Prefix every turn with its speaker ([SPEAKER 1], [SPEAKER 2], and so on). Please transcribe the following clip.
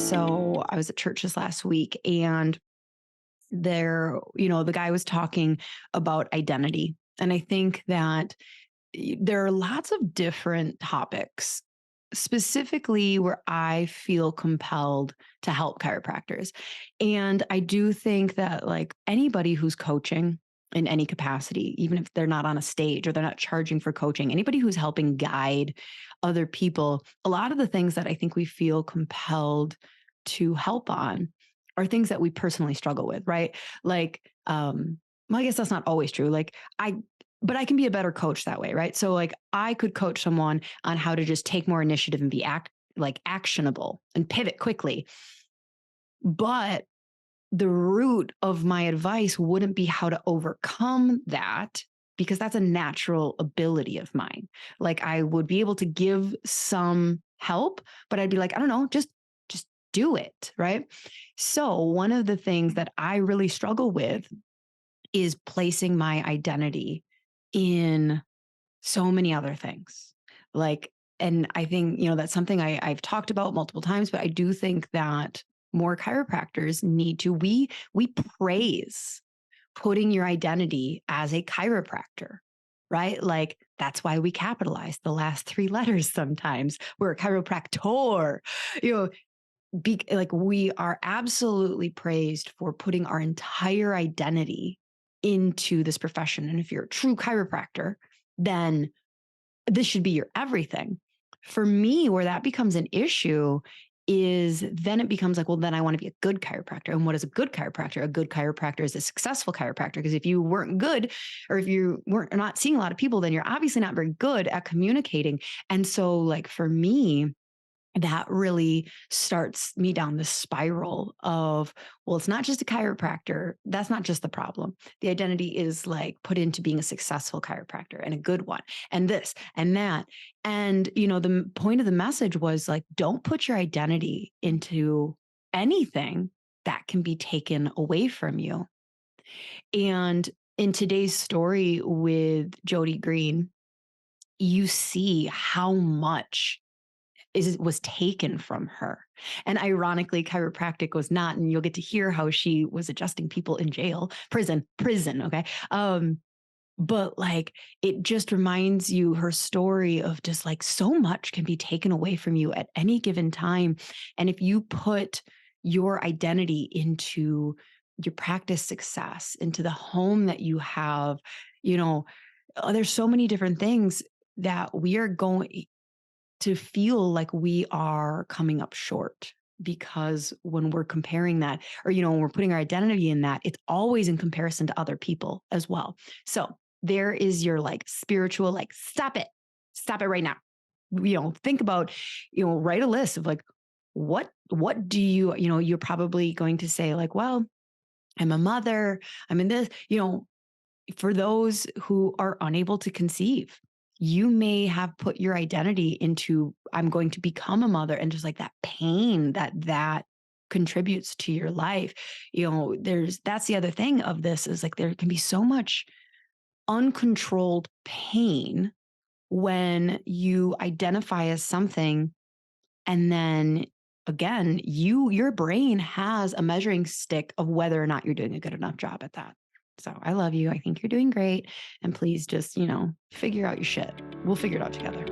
[SPEAKER 1] So I was at church this last week and the guy was talking about identity. And I think that there are lots of different topics specifically where I feel compelled to help chiropractors. And I do think that like anybody who's coaching in any capacity, even if they're not on a stage or they're not charging for coaching, anybody who's helping guide other people, a lot of the things that I think we feel compelled to help on are things that we personally struggle with, right? Like, well, I guess that's not always true. But I can be a better coach that way, right? So like I could coach someone on how to just take more initiative and be actionable and pivot quickly. But the root of my advice wouldn't be how to overcome that because that's a natural ability of mine. Like I would be able to give some help, but I'd be like, I don't know, just do it, right? So one of the things that I really struggle with is placing my identity in so many other things. Like, and I think, that's something I've talked about multiple times, but I do think that more chiropractors need to, we praise putting your identity as a chiropractor, right? Like that's why we capitalize the last three letters sometimes. We're a chiropractor, you know, like we are absolutely praised for putting our entire identity into this profession. And if you're a true chiropractor, then this should be your everything. For me, where that becomes an issue is then it becomes like, well, then I want to be a good chiropractor. And what is a good chiropractor? A good chiropractor is a successful chiropractor. Because if you weren't good, or if you weren't not seeing a lot of people, then you're obviously not very good at communicating. And so, like for me, that really starts me down this spiral of, well, it's not just a chiropractor. That's not just the problem. The identity is like put into being a successful chiropractor and a good one, and this and that. And, the point of the message was like, don't put your identity into anything that can be taken away from you. And in today's story with Jody Green, you see how much was taken from her. And ironically, chiropractic was not, and you'll get to hear how she was adjusting people in jail, prison. Okay. But like it just reminds you her story of just like so much can be taken away from you at any given time. And if you put your identity into your practice success, into the home that you have, there's so many different things that we are going to feel like we are coming up short, because when we're comparing that, or when we're putting our identity in that, it's always in comparison to other people as well. So there is your like spiritual, like, stop it right now. Think about, write a list of like, what do you're probably going to say like, well, I'm a mother, I'm in this, for those who are unable to conceive, you may have put your identity into, I'm going to become a mother, and just like that pain that contributes to your life. That's the other thing of this is like, there can be so much uncontrolled pain when you identify as something. And then again, your brain has a measuring stick of whether or not you're doing a good enough job at that. So I love you. I think you're doing great. And please just, figure out your shit. We'll figure it out together.